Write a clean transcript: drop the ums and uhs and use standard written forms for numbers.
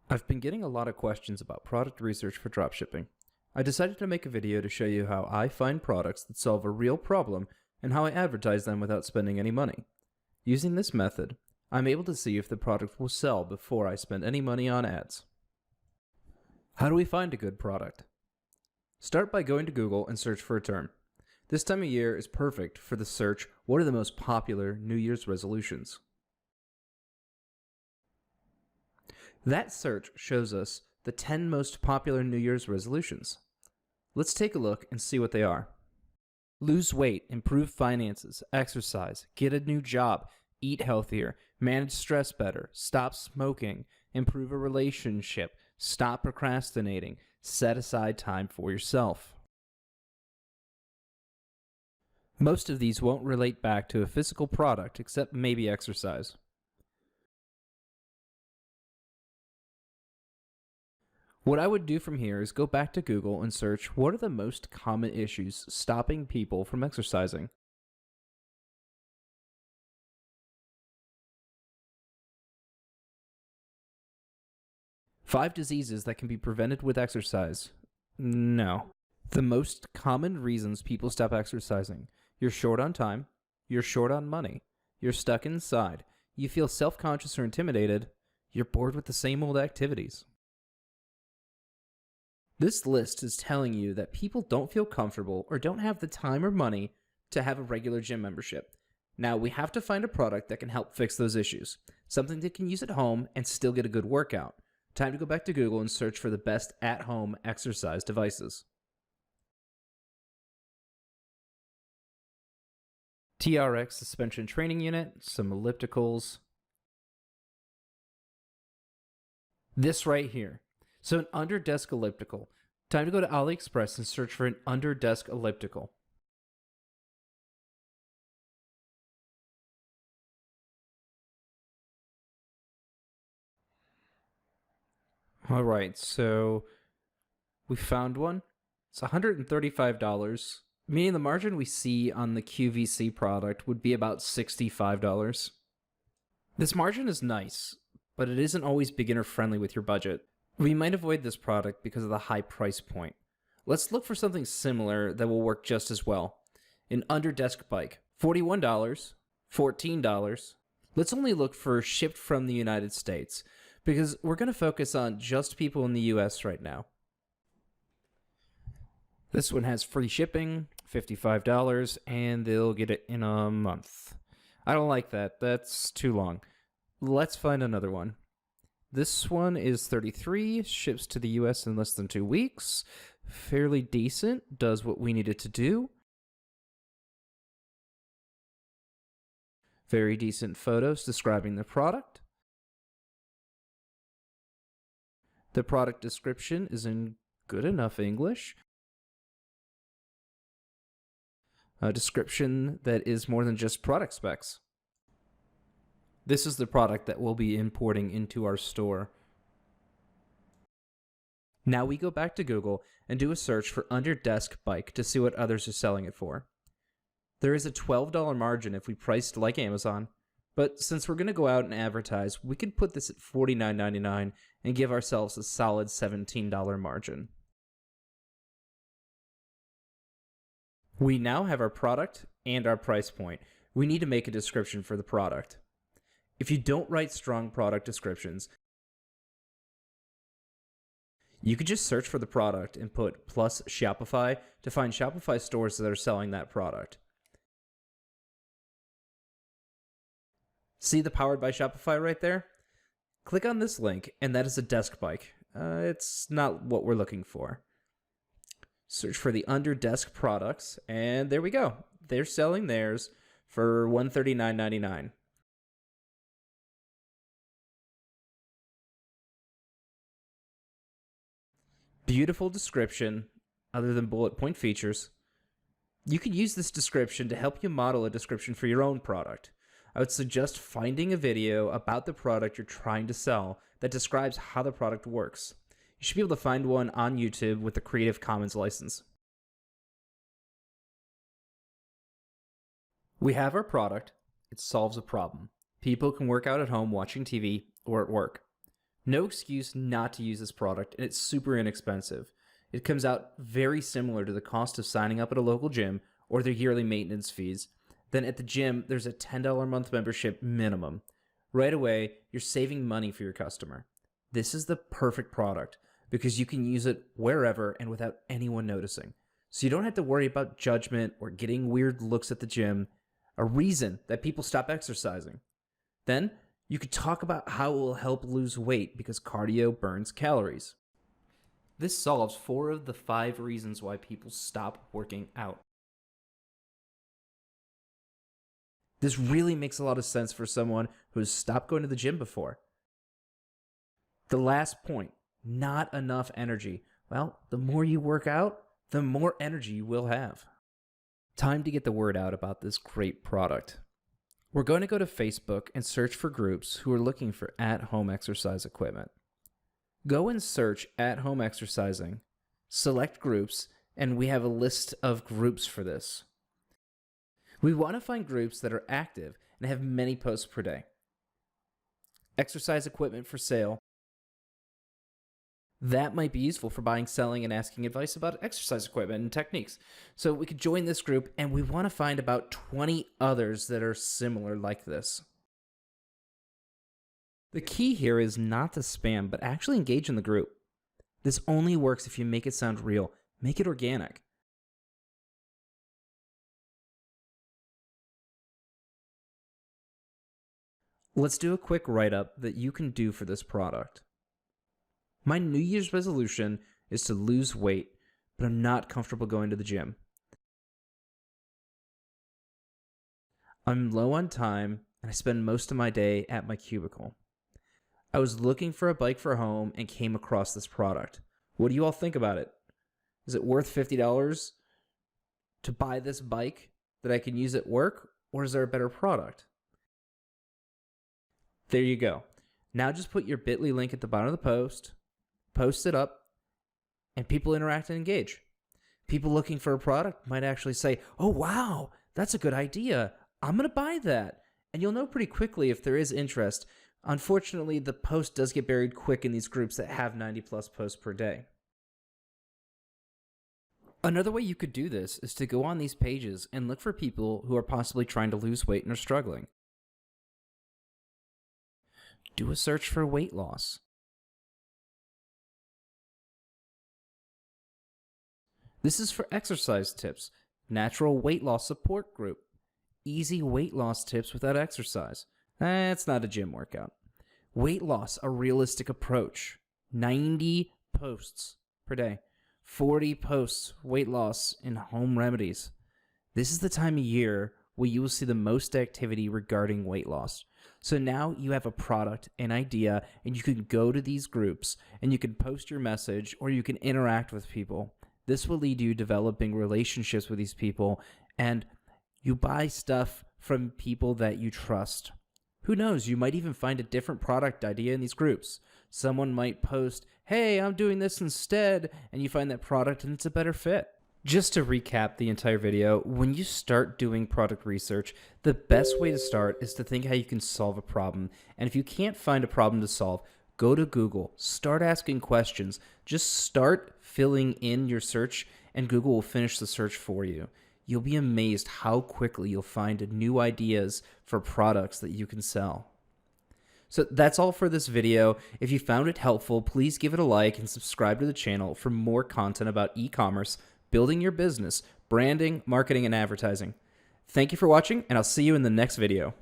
I've been getting a lot of questions about product research for dropshipping. I decided to make a video to show you how I find products that solve a real problem and how I advertise them without spending any money. Using this method, I'm able to see if the product will sell before I spend any money on ads. How do we find a good product? Start by going to Google and search for a term. This time of year is perfect for the search, what are the most popular New Year's resolutions? That search shows us the 10 most popular New Year's resolutions. Let's take a look and see what they are. Lose weight, improve finances, exercise, get a new job, eat healthier, manage stress better, stop smoking, improve a relationship, stop procrastinating, set aside time for yourself. Most of these won't relate back to a physical product except maybe exercise. What I would do from here is go back to Google and search what are the most common issues stopping people from exercising. Five diseases that can be prevented with exercise. No. The most common reasons people stop exercising. You're short on time. You're short on money. You're stuck inside. You feel self-conscious or intimidated. You're bored with the same old activities. This list is telling you that people don't feel comfortable or don't have the time or money to have a regular gym membership. Now we have to find a product that can help fix those issues. Something they can use at home and still get a good workout. Time to go back to Google and search for the best at-home exercise devices. TRX suspension training unit, some ellipticals. This right here. So an under-desk elliptical. Time to go to AliExpress and search for an under-desk elliptical. All right, so we found one. It's $135, meaning the margin we see on the QVC product would be about $65. This margin is nice, but it isn't always beginner-friendly with your budget. We might avoid this product because of the high price point. Let's look for something similar that will work just as well. An under-desk bike, $41, $14. Let's only look for shipped from the United States because we're going to focus on just people in the US right now. This one has free shipping, $55, and they'll get it in a month. I don't like that. That's too long. Let's find another one. This one is $33, ships to the US in less than 2 weeks. Fairly decent, does what we need it to do. Very decent photos describing the product. The product description is in good enough English. A description that is more than just product specs. This is the product that we'll be importing into our store. Now we go back to Google and do a search for under-desk bike to see what others are selling it for. There is a $12 margin if we priced like Amazon, but since we're going to go out and advertise, we could put this at $49.99 and give ourselves a solid $17 margin. We now have our product and our price point. We need to make a description for the product. If you don't write strong product descriptions, you could just search for the product and put plus Shopify to find Shopify stores that are selling that product. See the Powered by Shopify right there? Click on this link, and that is a desk bike. It's not what we're looking for. Search for the under desk products, and there we go. They're selling theirs for $139.99. Beautiful description, other than bullet point features. You could use this description to help you model a description for your own product. I would suggest finding a video about the product you're trying to sell that describes how the product works. You should be able to find one on YouTube with the Creative Commons license. We have our product. It solves a problem. People can work out at home watching TV or at work. No excuse not to use this product, and it's super inexpensive. It comes out very similar to the cost of signing up at a local gym or their yearly maintenance fees. Then at the gym, there's a $10 a month membership minimum. Right away, you're saving money for your customer. This is the perfect product because you can use it wherever and without anyone noticing. So you don't have to worry about judgment or getting weird looks at the gym, a reason that people stop exercising. Then you could talk about how it will help lose weight because cardio burns calories. This solves 4 of the 5 reasons why people stop working out. This really makes a lot of sense for someone who has stopped going to the gym before. The last point, not enough energy. Well, the more you work out, the more energy you will have. Time to get the word out about this great product. We're going to go to Facebook and search for groups who are looking for at-home exercise equipment. Go and search at-home exercising, select groups, and we have a list of groups for this. We want to find groups that are active and have many posts per day. Exercise equipment for sale. That might be useful for buying, selling, and asking advice about exercise equipment and techniques. So we could join this group, and we want to find about 20 others that are similar like this. The key here is not to spam, but actually engage in the group. This only works if you make it sound real. Make it organic. Let's do a quick write-up that you can do for this product. My New Year's resolution is to lose weight, but I'm not comfortable going to the gym. I'm low on time, and I spend most of my day at my cubicle. I was looking for a bike for home and came across this product. What do you all think about it? Is it worth $50 to buy this bike that I can use at work, or is there a better product? There you go. Now just put your bit.ly link at the bottom of the post it up, and people interact and engage. People looking for a product might actually say, oh wow, that's a good idea. I'm going to buy that. And you'll know pretty quickly if there is interest. Unfortunately, the post does get buried quick in these groups that have 90 plus posts per day. Another way you could do this is to go on these pages and look for people who are possibly trying to lose weight and are struggling. Do a search for weight loss. This is for exercise tips, natural weight loss support group, easy weight loss tips without exercise. That's not a gym workout. Weight loss, a realistic approach. 90 posts per day. 40 posts, weight loss, and home remedies. This is the time of year where you will see the most activity regarding weight loss. So now you have a product, an idea, and you can go to these groups and you can post your message or you can interact with people. This will lead you developing relationships with these people, and you buy stuff from people that you trust. Who knows, you might even find a different product idea in these groups. Someone might post, hey, I'm doing this instead, and you find that product and it's a better fit. Just to recap the entire video, when you start doing product research, the best way to start is to think how you can solve a problem. And if you can't find a problem to solve, go to Google, start asking questions, just start filling in your search, and Google will finish the search for you. You'll be amazed how quickly you'll find new ideas for products that you can sell. So that's all for this video. If you found it helpful, please give it a like and subscribe to the channel for more content about e-commerce, building your business, branding, marketing, and advertising. Thank you for watching, and I'll see you in the next video.